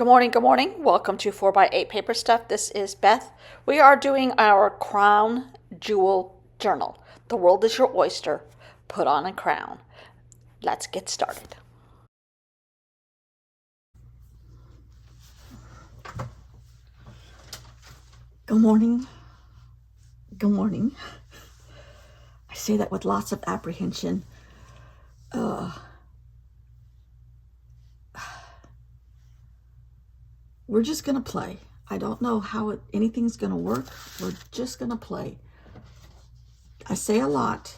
Good morning, good morning. Welcome to 4x8 Paper Stuff. This is Beth. We are doing our Crown Jewel Journal. The world is your oyster. Put on a crown. Let's get started. Good morning. Good morning. I say that with lots of apprehension. We're just going to play. I don't know how anything's going to work. We're just going to play. I say a lot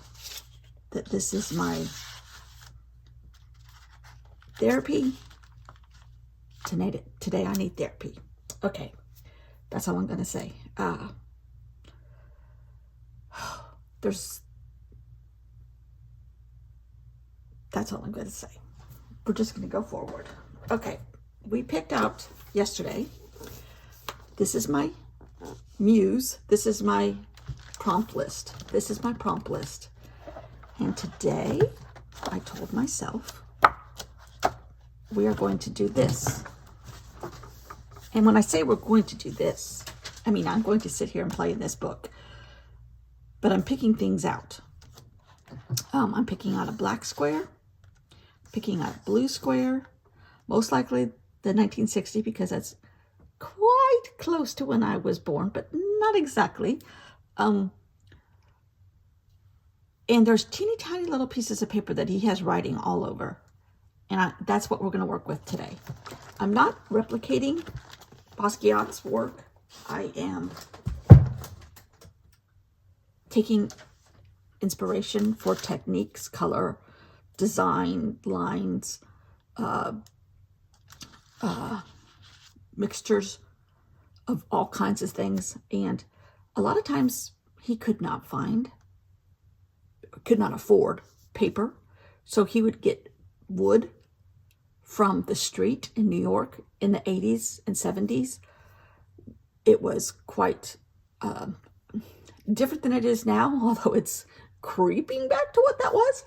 that this is my therapy. Today I need therapy. Okay, that's all I'm going to say. That's all I'm going to say. We're just going to go forward. Okay, we picked out yesterday. This is my muse. This is my prompt list. And today I told myself we are going to do this. And when I say we're going to do this, I mean I'm going to sit here and play in this book. But I'm picking things out. I'm picking out a black square, picking out a blue square, most likely the 1960 because that's quite close to when I was born, but not exactly. And there's teeny tiny little pieces of paper that he has writing all over. And that's what we're going to work with today. I'm not replicating Basquiat's work. I am taking inspiration for techniques, color, design, lines, mixtures of all kinds of things. And a lot of times he could not afford paper. So he would get wood from the street in New York in the 80s and 70s. It was quite different than it is now, although it's creeping back to what that was.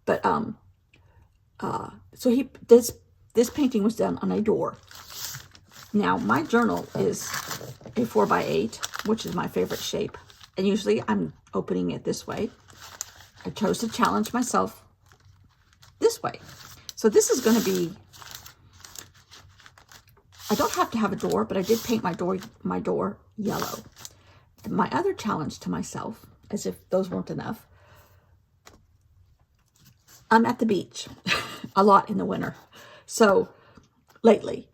But so this painting was done on a door. Now my journal is a 4x8, which is my favorite shape, and usually I'm opening it this way. I chose to challenge myself this way. So this is going to be, I don't have to have a door, but I did paint my door yellow. My other challenge to myself, as if those weren't enough, I'm at the beach a lot in the winter. So lately,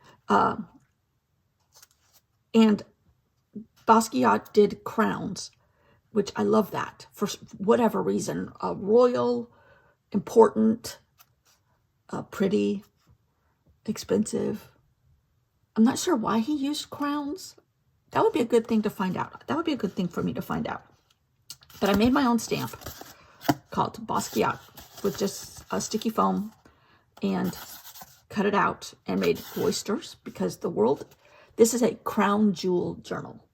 and Basquiat did crowns, which I love that for whatever reason, royal, important, pretty, expensive. I'm not sure why he used crowns. That would be a good thing to find out. That would be a good thing for me to find out. But I made my own stamp called Basquiat with just a sticky foam and cut it out and made oysters because this is a crown jewel journal.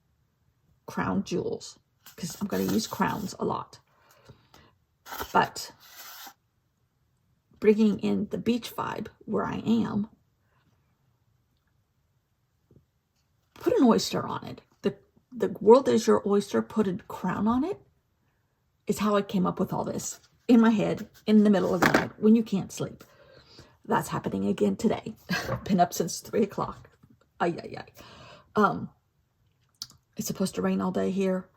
Crown jewels, because I'm going to use crowns a lot. But bringing in the beach vibe where I am, put an oyster on it. The world is your oyster, put a crown on it, is how I came up with all this in my head in the middle of the night when you can't sleep. That's happening again today. Been up since 3 o'clock. It's supposed to rain all day here.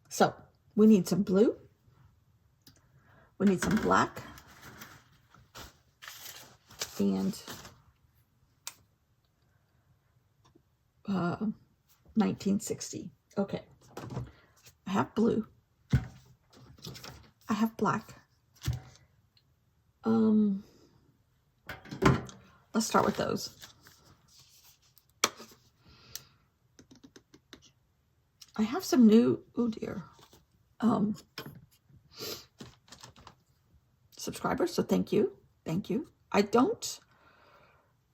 So we need some blue. We need some black. And 1960. Okay. I have blue. I have black. Let's start with those. I have some new, oh dear, subscribers, so thank you. I don't,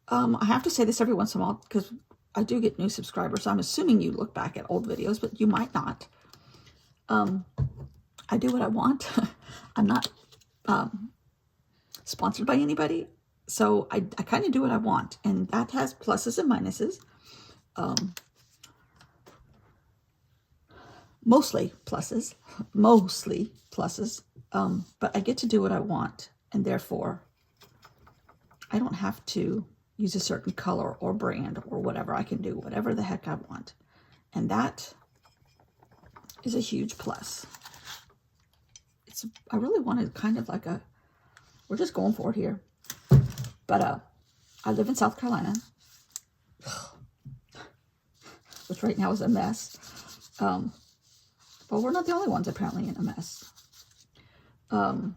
I have to say this every once in a while because I do get new subscribers. I'm assuming you look back at old videos, but you might not. I do what I want. I'm not sponsored by anybody. So I kind of do what I want, and that has pluses and minuses. Mostly pluses, mostly pluses. But I get to do what I want, and therefore I don't have to use a certain color or brand or whatever. I can do whatever the heck I want. And that is a huge plus. I really wanted kind of like we're just going for it here. But I live in South Carolina, which right now is a mess. But we're not the only ones apparently in a mess. And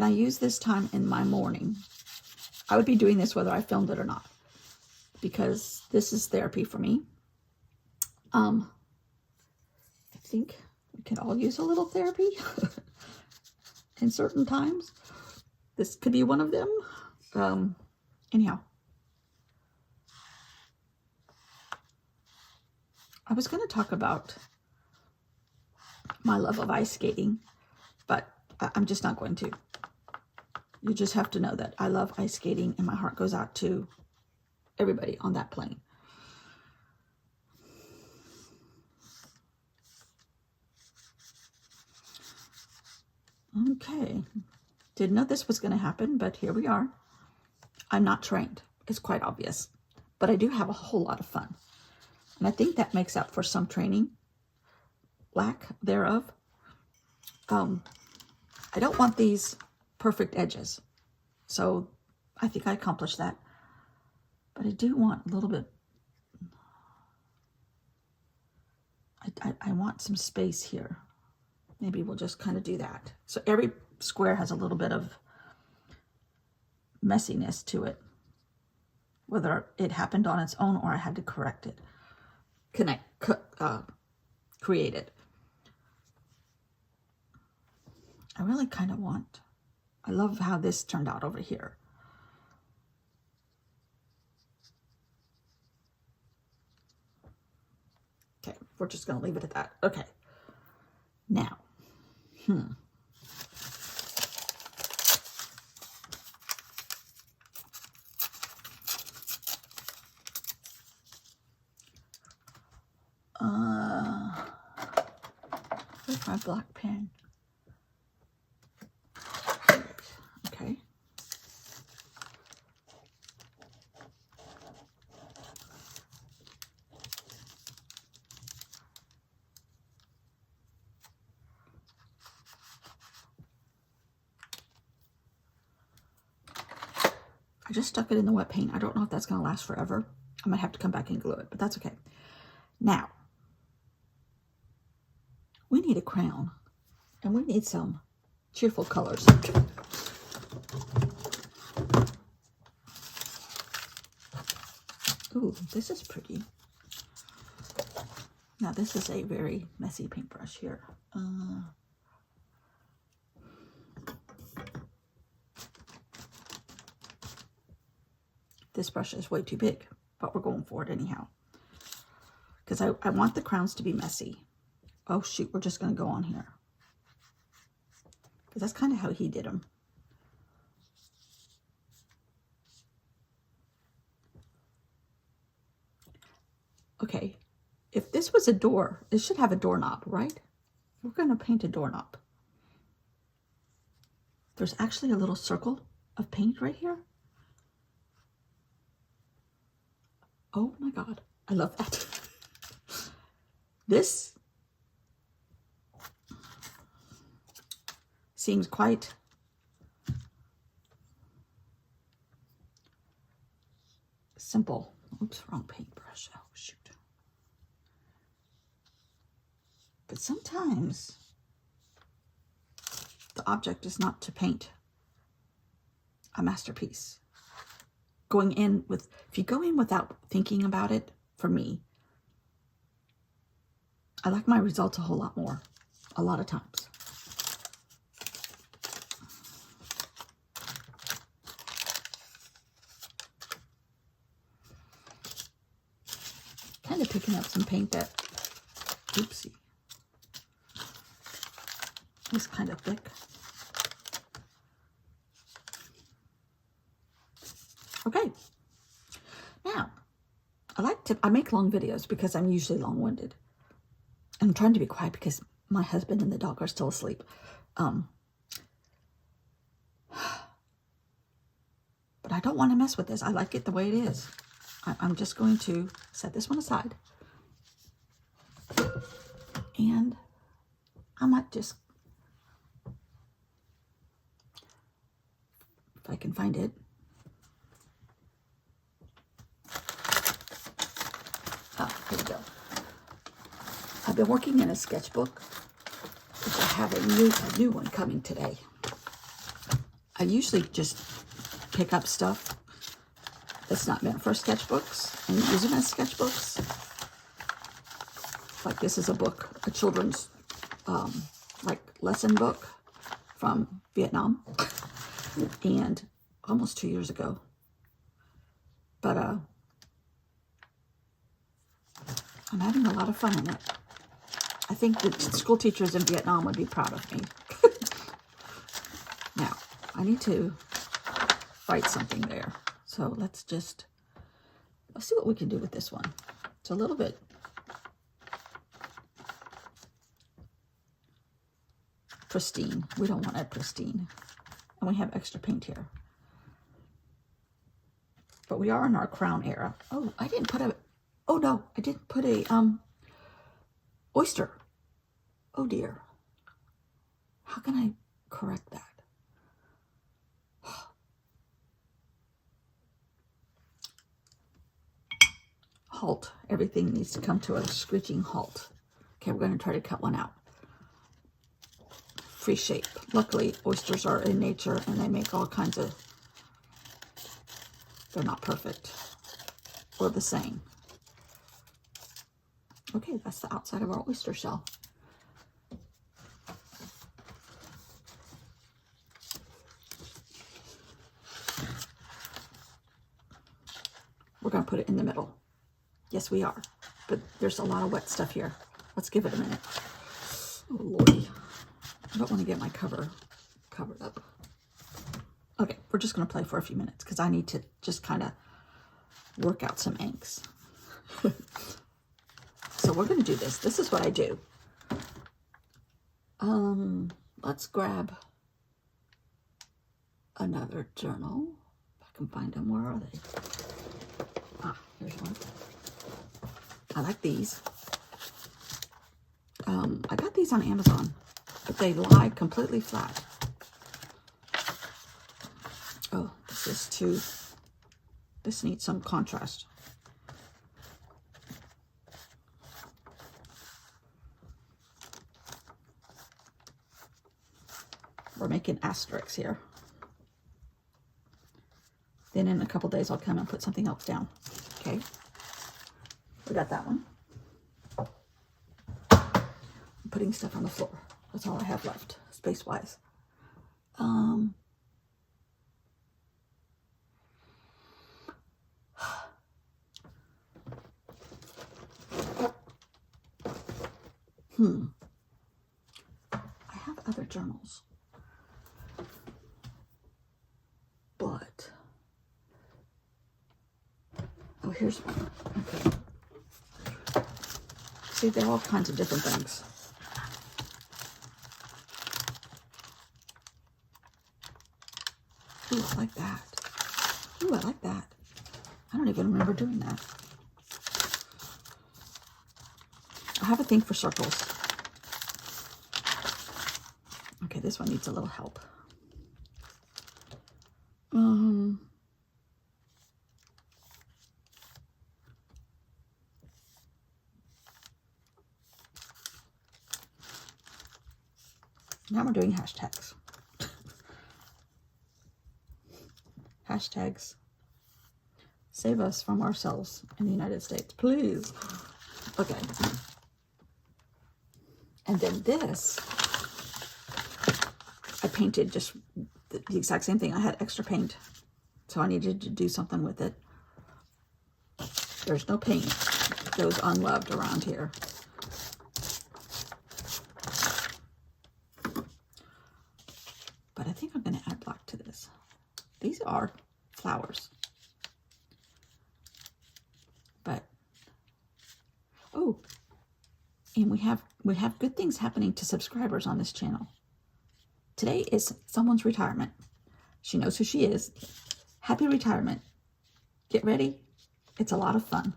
I use this time in my morning. I would be doing this whether I filmed it or not, because this is therapy for me. I think we can all use a little therapy in certain times. This could be one of them. Anyhow, I was going to talk about my love of ice skating, but I'm just not going to. You just have to know that I love ice skating, and my heart goes out to everybody on that plane. Okay. Didn't know this was going to happen, but here we are. I'm not trained. It's quite obvious. But I do have a whole lot of fun. And I think that makes up for some training, lack thereof. I don't want these perfect edges. So I think I accomplished that. But I do want a little bit, I want some space here. Maybe we'll just kind of do that. So every square has a little bit of messiness to it, whether it happened on its own or I had to correct it, create it. I really kind of I love how this turned out over here. Okay, we're just going to leave it at that. Okay. Now, where's my black pen? Okay. I just stuck it in the wet paint. I don't know if that's going to last forever. I might have to come back and glue it, but that's okay. Now, we need a crown, and we need some cheerful colors. Ooh, this is pretty. Now, this is a very messy paintbrush here. This brush is way too big, but we're going for it anyhow. Because I want the crowns to be messy. Oh, shoot, we're just going to go on here. Because that's kind of how he did them. Okay, if this was a door, it should have a doorknob, right? We're going to paint a doorknob. There's actually a little circle of paint right here. Oh my God, I love that. This seems quite simple. Oops, wrong paintbrush. Oh, shoot. But sometimes the object is not to paint a masterpiece. If you go in without thinking about it, for me, I like my results a whole lot more, a lot of times. Kind of picking up some paint that, oopsie. It's kind of thick. Okay. Now, I make long videos because I'm usually long-winded. I'm trying to be quiet because my husband and the dog are still asleep. But I don't want to mess with this. I like it the way it is. I'm just going to set this one aside. And I might just, if I can find it. Oh, here we go. I've been working in a sketchbook, which I have a new one coming today. I usually just pick up stuff that's not meant for sketchbooks and use them as sketchbooks. Like this is a book, a children's like lesson book from Vietnam, and almost 2 years ago. But I'm having a lot of fun in it. I think the school teachers in Vietnam would be proud of me. Now, I need to write something there. So let's see what we can do with this one. It's a little bit pristine. We don't want it pristine. And we have extra paint here. But we are in our crown era. Oh, I didn't put a, oh no, I didn't put a oyster. Oh dear. How can I correct that? Halt. Everything needs to come to a screeching halt. Okay, we're going to try to cut one out. Free shape. Luckily, oysters are in nature and they make all kinds of, they're not perfect or the same. Okay, that's the outside of our oyster shell. We're going to put it in the middle. Yes, we are. But there's a lot of wet stuff here. Let's give it a minute. Oh, Lordy. I don't want to get my cover covered up. Okay, we're just going to play for a few minutes because I need to just kind of work out some inks. So we're going to do this. This is what I do. Let's grab another journal. If I can find them. Where are they? Ah, here's one. I like these. I got these on Amazon, but they lie completely flat. Oh, this needs some contrast. We're making asterisks here. Then in a couple days, I'll come and put something else down. Okay. We got that one. I'm putting stuff on the floor. That's all I have left, space-wise. I have other journals. But, oh, here's one. Okay. See, they're all kinds of different things. Ooh, I like that. Ooh, I like that. I don't even remember doing that. I have a thing for circles. Okay, this one needs a little help. Now we're doing hashtags. Hashtags. Save us from ourselves in the United States, please. Okay. And then this, I painted just the exact same thing. I had extra paint, so I needed to do something with it. There's no paint. It goes unloved around here. These are flowers. But, oh, and we have good things happening to subscribers on this channel. Today is someone's retirement. She knows who she is. Happy retirement. Get ready. It's a lot of fun.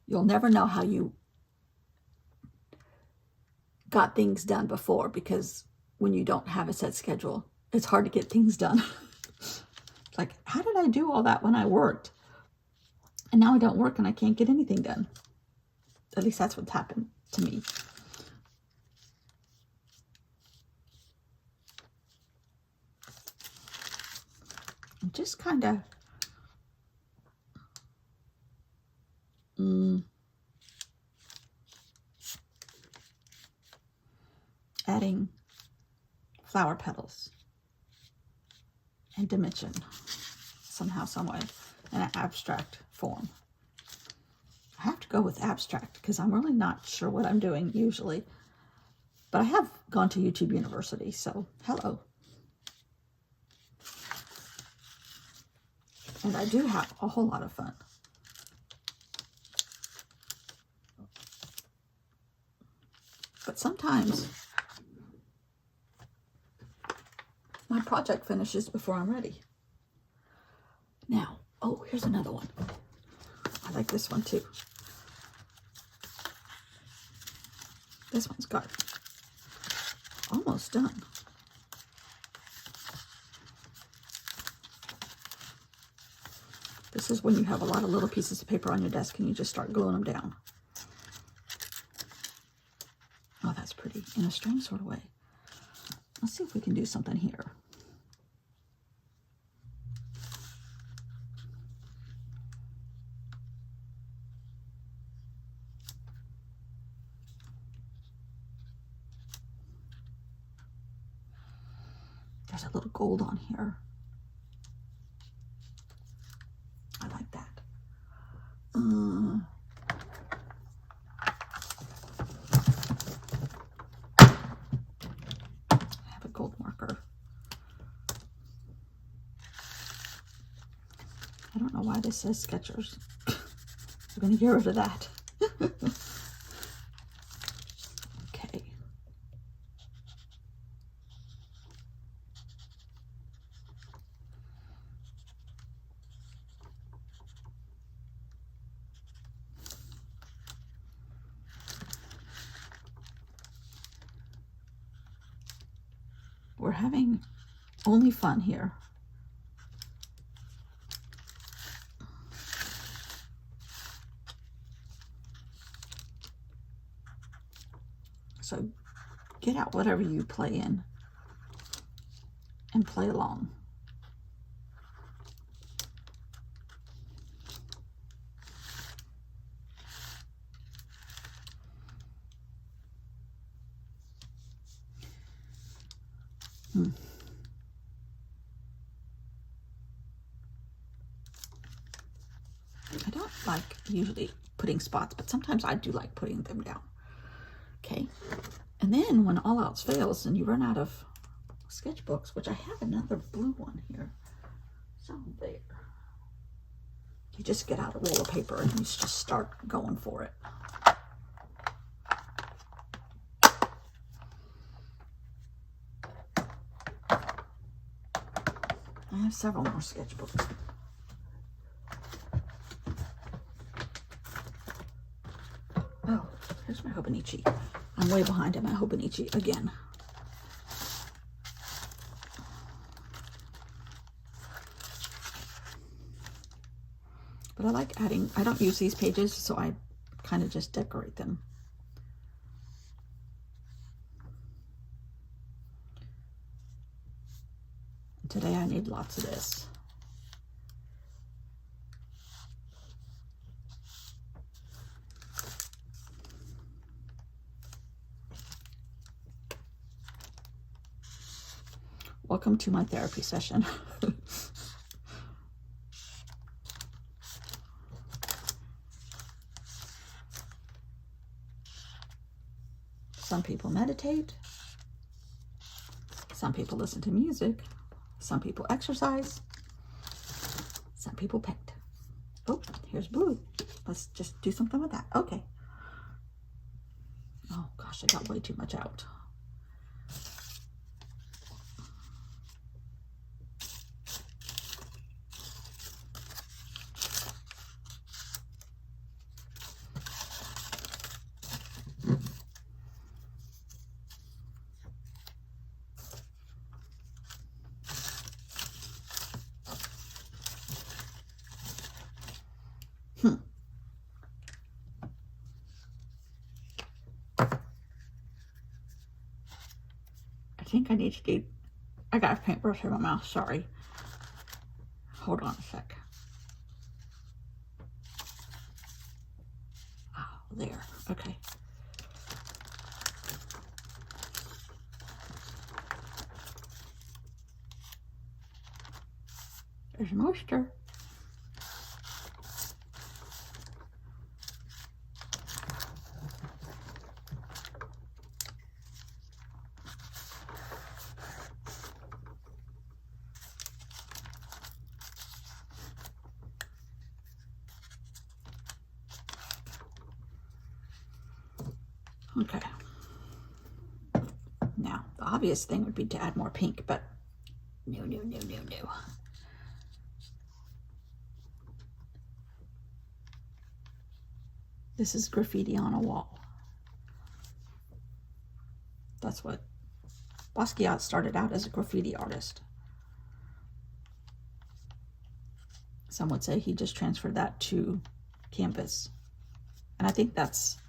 You'll never know how you got things done before, because when you don't have a set schedule, it's hard to get things done. Like, how did I do all that when I worked? And now I don't work and I can't get anything done. At least that's what's happened to me. I'm just kind of adding flower petals and dimension somehow, some way, in an abstract form. I have to go with abstract because I'm really not sure what I'm doing usually, but I have gone to YouTube University, so hello. And I do have a whole lot of fun. But sometimes my project finishes before I'm ready. Now, oh, here's another one. I like this one too. This one's got almost done. This is when you have a lot of little pieces of paper on your desk and you just start gluing them down. Oh, that's pretty, in a strange sort of way. Let's see if we can do something here. There's a little gold on here. I like that. I have a gold marker. I don't know why this says Skechers. I'm going to get rid of that. Okay. We're having only fun here. So get out whatever you play in and play along. I don't like usually putting spots, but sometimes I do like putting them down. Okay, and then when all else fails and you run out of sketchbooks, which I have another blue one here, so there, you just get out a roll of paper and you just start going for it. I have several more sketchbooks. Oh, here's my Hobonichi. I'm way behind in my Hobonichi again. But I like adding, I don't use these pages, so I kind of just decorate them. Today I need lots of this. Welcome to my therapy session. Some people meditate. Some people listen to music. Some people exercise. Some people paint. Oh, here's blue. Let's just do something with that. Okay. Oh gosh, I got way too much out. I think I need to do, I got a paintbrush in my mouth, sorry. Hold on a sec. Oh, there, okay. There's moisture. Okay. Now, the obvious thing would be to add more pink, but no. This is graffiti on a wall. That's what Basquiat started out as, a graffiti artist. Some would say he just transferred that to canvas. And I think that's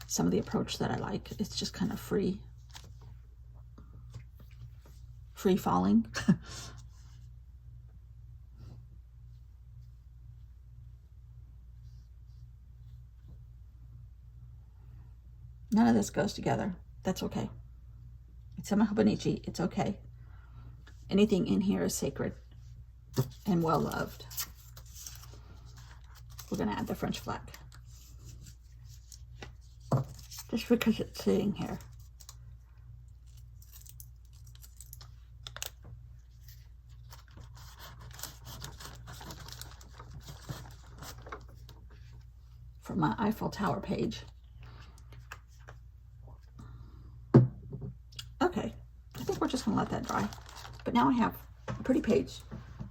some of the approach that I like. It's just kind of free falling. None of this goes together. That's okay. It's Emma Hobonichi. It's okay. Anything in here is sacred and well loved. We're going to add the French flag. Just because it's sitting here. From my Eiffel Tower page. Okay, I think we're just going to let that dry. But now I have a pretty page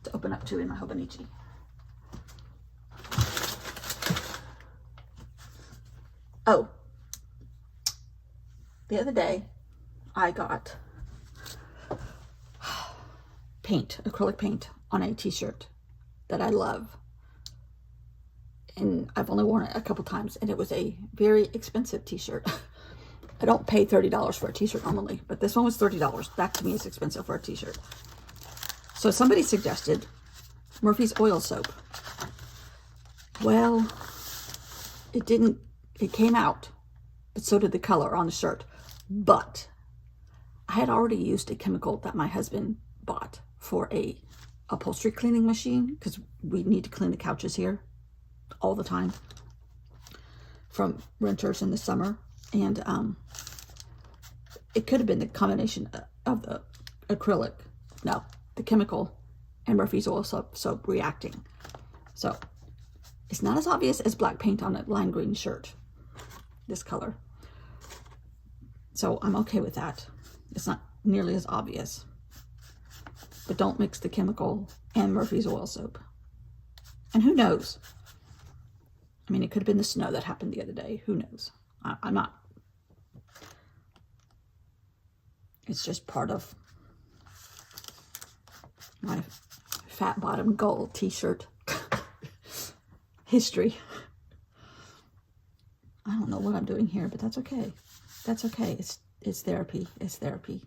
to open up to in my Hobonichi. Oh, the other day I got paint, acrylic paint on a t-shirt that I love. And I've only worn it a couple times, and it was a very expensive t-shirt. I don't pay $30 for a t-shirt normally, but this one was $30. That to me is expensive for a t-shirt. So somebody suggested Murphy's Oil Soap. Well, it came out, but so did the color on the shirt. But I had already used a chemical that my husband bought for a upholstery cleaning machine, because we need to clean the couches here all the time from renters in the summer. And it could have been the combination of the acrylic, no, the chemical and Murphy's Oil soap reacting. So it's not as obvious as black paint on a lime green shirt, this color. So I'm okay with that. It's not nearly as obvious. But don't mix the chemical and Murphy's Oil soap. And who knows? I mean, it could have been the snow that happened the other day. Who knows? I'm not. It's just part of my fat bottom gold t-shirt history. I don't know what I'm doing here, but that's okay. That's okay. It's therapy. It's therapy.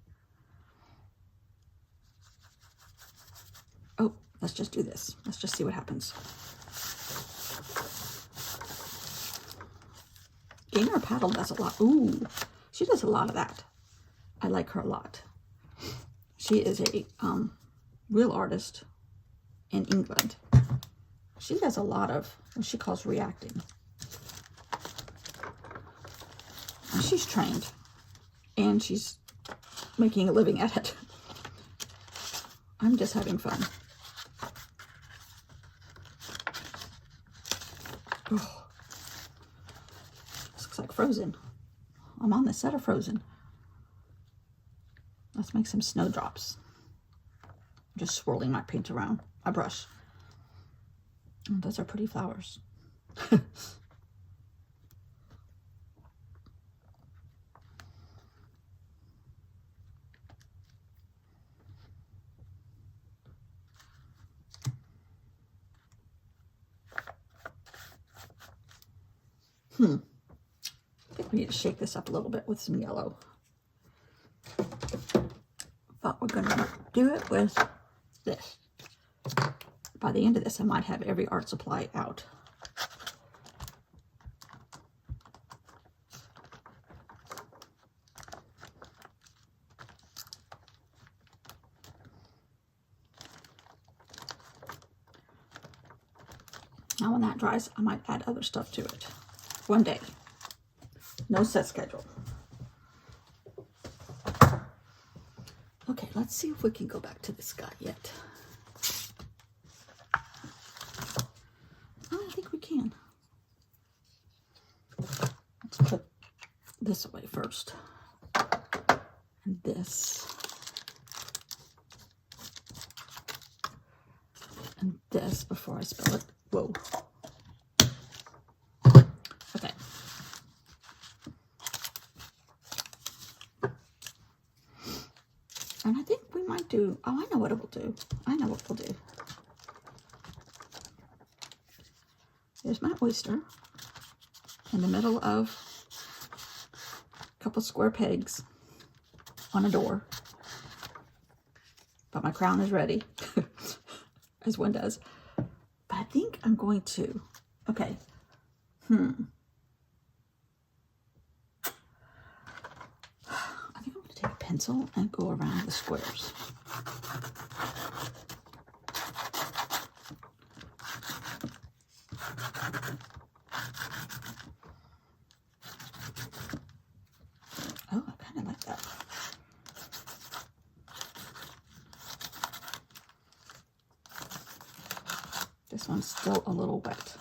Oh, let's just do this. Let's just see what happens. Gaynor Paddle does a lot. Ooh, she does a lot of that. I like her a lot. She is a real artist in England. She does a lot of what she calls reacting. And she's trained, and she's making a living at it. I'm just having fun. Oh, this looks like Frozen. I'm on the set of Frozen. Let's make some snowdrops. Just swirling my paint around my brush. Oh, those are pretty flowers. I think we need to shake this up a little bit with some yellow. Thought we're gonna do it with this. By the end of this, I might have every art supply out. Now when that dries, I might add other stuff to it. One day. No set schedule. Okay, let's see if we can go back to the sky yet. Oh, I think we can. Let's put this away first. And this. And this before I spill it. Whoa. Okay. And I think we might do, oh, I know what it will do. I know what we'll do. There's my oyster in the middle of a couple square pegs on a door. But my crown is ready, as one does. But I think I'm going to, okay, I think I'm going to take a pencil and go around the squares. Oh, I kind of like that. This one's still a little wet.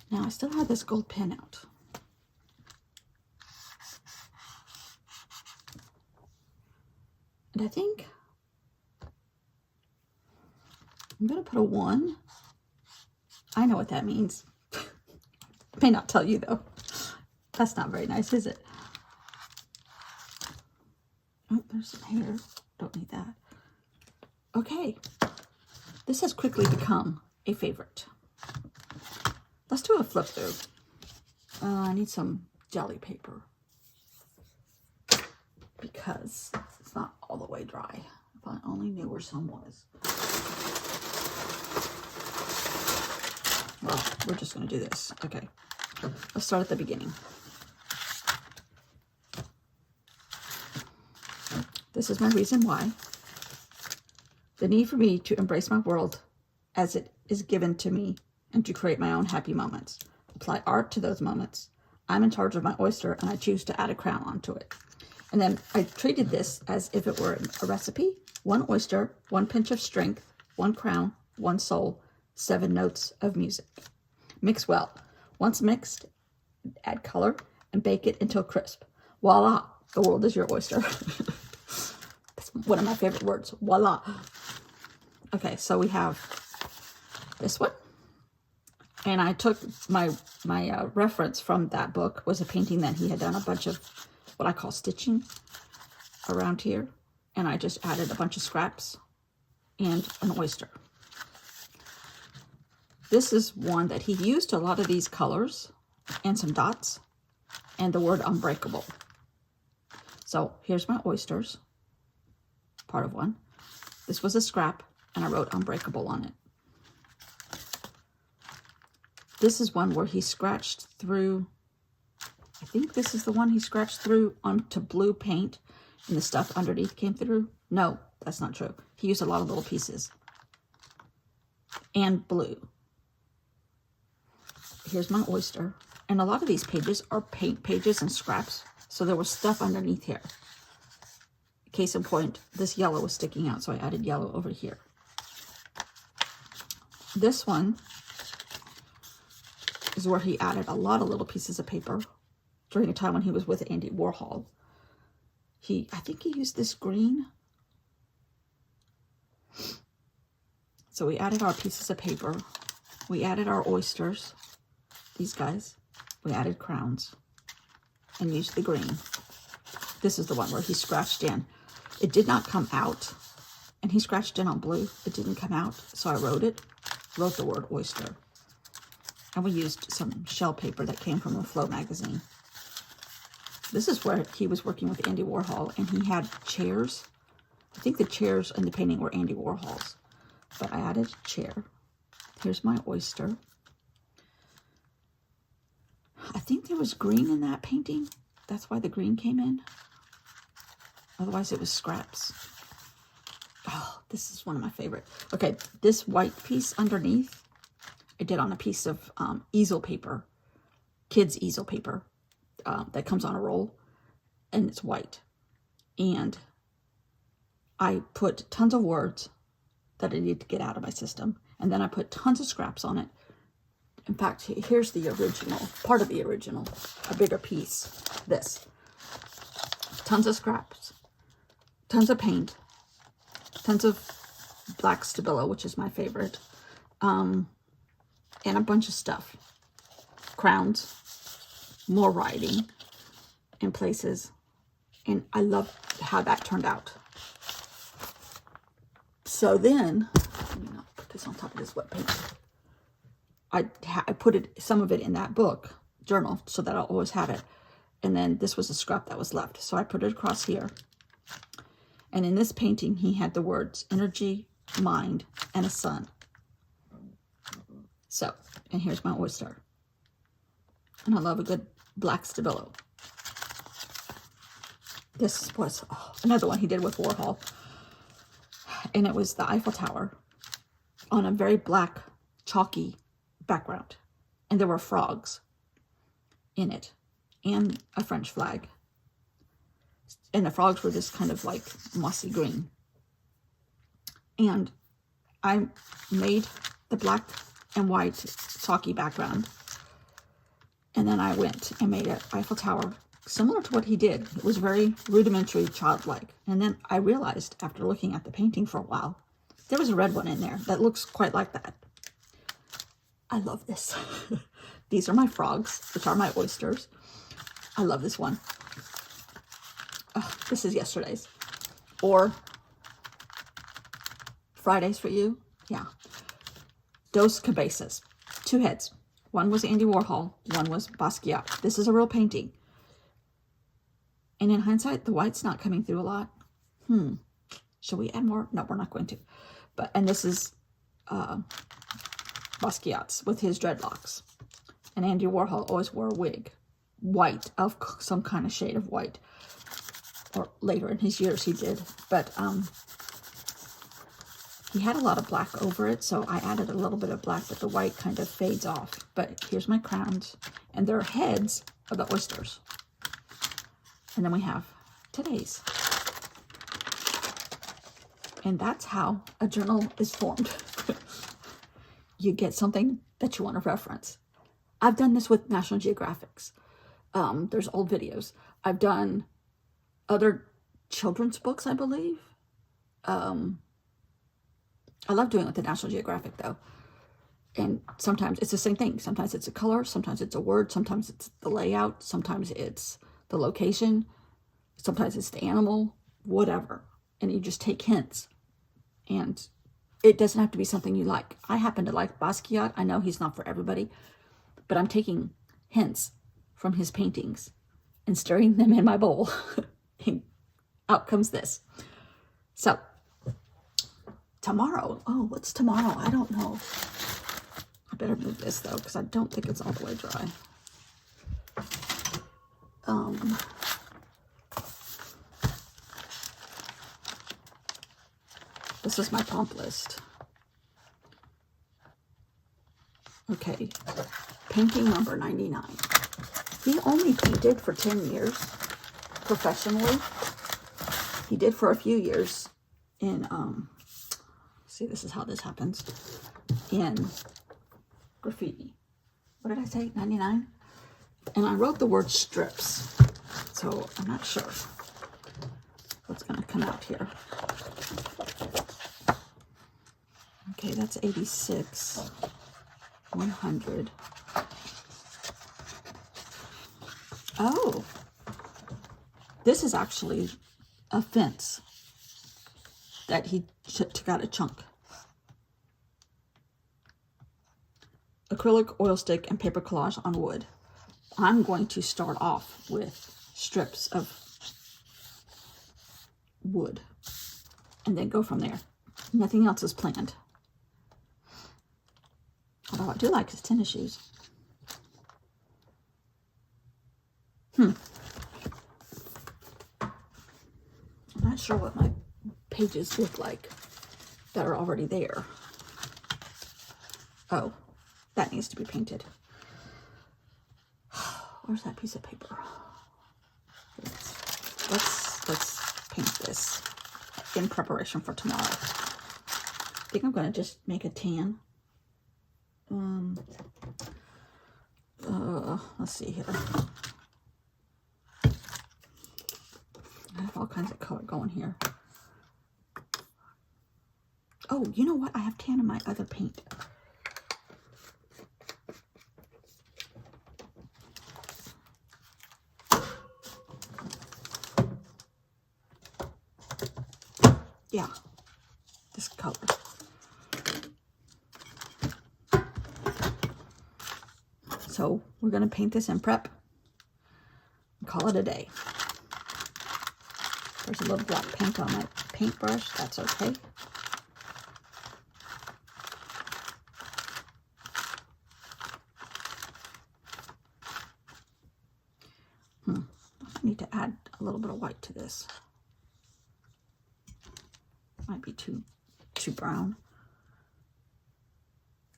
Now I still have this gold pen out. And I think I'm going to put a 1. I know what that means. I may not tell you though. That's not very nice, is it? Oh, there's some hair. Don't need that. Okay. This has quickly become a favorite. Let's do a flip through. I need some jelly paper because it's not all the way dry. If I only knew where some was. Well, we're just going to do this. Okay. Let's start at the beginning. This is my reason why. The need for me to embrace my world as it is given to me and to create my own happy moments. Apply art to those moments. I'm in charge of my oyster and I choose to add a crown onto it. And then I treated this as if it were a recipe. 1 oyster, 1 pinch of strength, 1 crown, 1 soul, 7 notes of music. Mix well. Once mixed, add color and bake it until crisp. Voila, the world is your oyster. That's one of my favorite words, voila. Okay, so we have this one. And I took my reference from that book was a painting that he had done a bunch of what I call stitching around here. And I just added a bunch of scraps and an oyster. This is one that he used a lot of these colors and some dots and the word unbreakable. So here's my oysters, part of one. This was a scrap and I wrote unbreakable on it. This is one where he scratched through, I think this is the one he scratched through onto blue paint and the stuff underneath came through. No, that's not true. He used a lot of little pieces. And blue. Here's my oyster. And a lot of these pages are paint pages and scraps. So there was stuff underneath here. Case in point, this yellow was sticking out, so I added yellow over here. This one is where he added a lot of little pieces of paper during a time when he was with Andy Warhol. I think he used this green. So we added our pieces of paper. We added our oysters, these guys. We added crowns and used the green. This is the one where he scratched in. It did not come out, and he scratched in on blue. It didn't come out, so I wrote the word oyster. And we used some shell paper that came from the Flow magazine. This is where he was working with Andy Warhol, and he had chairs. I think the chairs in the painting were Andy Warhol's, but I added a chair. Here's my oyster. I think there was green in that painting. That's why the green came in. Otherwise, it was scraps. Oh, this is one of my favorite. Okay, this white piece underneath, I did on a piece of easel paper, kids' easel paper that comes on a roll, and it's white. And I put tons of words that I need to get out of my system, and then I put tons of scraps on it. In fact, here's the original, part of the original, a bigger piece, this. Tons of scraps, tons of paint, tons of black Stabilo, which is my favorite, and a bunch of stuff. Crowns, more writing in places, and I love how that turned out. So then, let me not put this on top of this wet paint. I put some of it in that book journal so that I'll always have it. And then this was a scrap that was left. So I put it across here. And in this painting, he had the words energy, mind, and a sun. So, and here's my oyster. And I love a good black Stabilo. This was another one he did with Warhol. And it was the Eiffel Tower on a very black, chalky background, and there were frogs in it and a French flag, and the frogs were this kind of like mossy green. And I made the black and white chalky background, and then I went and made an Eiffel Tower similar to what he did. It was very rudimentary, childlike. And then I realized after looking at the painting for a while, there was a red one in there that looks quite like that. I love this. These are my frogs, which are my oysters. I love this one. Oh, this is yesterday's. Or Fridays for you. Yeah. Dos Cabezas. 2 heads. One was Andy Warhol. One was Basquiat. This is a real painting. And in hindsight, the white's not coming through a lot. Shall we add more? No, we're not going to. And this is Basquiat's with his dreadlocks. And Andy Warhol always wore a wig. White, of some kind of shade of white. Or later in his years he did. But he had a lot of black over it, so I added a little bit of black, but the white kind of fades off. But here's my crowns. And they're heads of the oysters. And then we have today's. And that's how a journal is formed. You get something that you want to reference. I've done this with National Geographics. There's old videos. I've done other children's books, I believe. I love doing it with the National Geographic, though. And sometimes it's the same thing. Sometimes it's a color. Sometimes it's a word. Sometimes it's the layout. Sometimes it's the location. Sometimes it's the animal. Whatever. And you just take hints. And it doesn't have to be something you like. I happen to like Basquiat. I know he's not for everybody. But I'm taking hints from his paintings and stirring them in my bowl. And out comes this. So, tomorrow. Oh, what's tomorrow? I don't know. I better move this, though, because I don't think it's all the way dry. this is my prompt list. Okay, painting number 99. He only painted for 10 years professionally. He did for a few years in, see, this is how this happens, in graffiti. What did I say, 99? And I wrote the word strips, so I'm not sure what's going to come out here. Okay, that's 86, 100. Oh, this is actually a fence that he took out a chunk. Acrylic, oil stick, and paper collage on wood. I'm going to start off with strips of wood and then go from there. Nothing else is planned. Although I do like his tennis shoes. I'm not sure what my pages look like that are already there. Oh, that needs to be painted. Where's that piece of paper? Let's paint this in preparation for tomorrow. I think I'm going to just make a tan. Let's see here. I have all kinds of color going here. Oh, you know what? I have tan in my other paint. Yeah, this color. So we're going to paint this in prep and call it a day. There's a little black paint on my paintbrush. That's okay. I need to add a little bit of white to this. Might be too brown.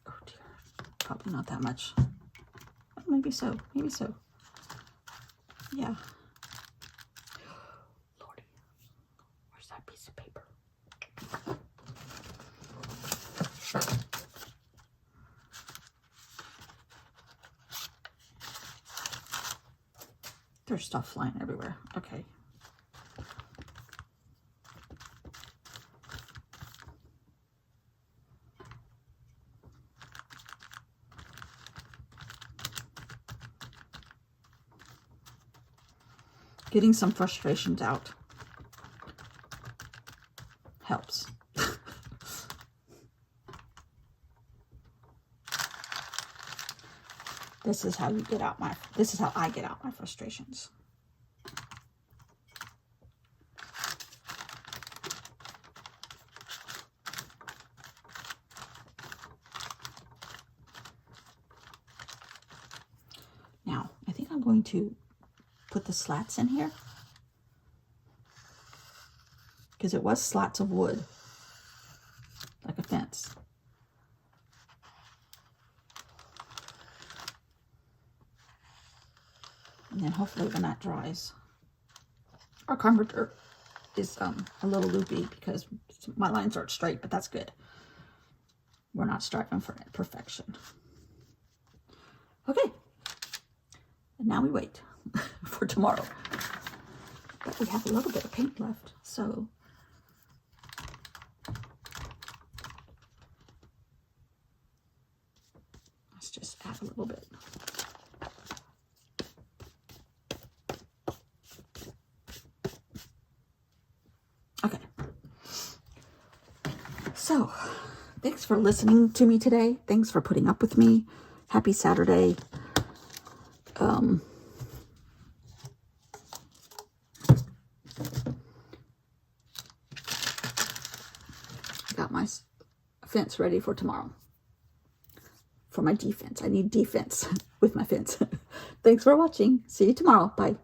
Oh dear. Probably not that much. Maybe so. Maybe so. Yeah. Lordy. Where's that piece of paper? There's stuff flying everywhere. Okay. Getting some frustrations out helps. This is how I get out my frustrations. Now, I think I'm going to put the slats in here because it was slats of wood, like a fence. And then hopefully when that dries, our carpenter is a little loopy because my lines aren't straight, but that's good. We're not striving for perfection. Okay, and now we wait for tomorrow. But we have a little bit of paint left, so let's just add a little bit. Okay. So, thanks for listening to me today. Thanks for putting up with me. Happy Saturday. Got my fence ready for tomorrow. For my defense. I need defense with my fence. Thanks for watching. See you tomorrow. Bye.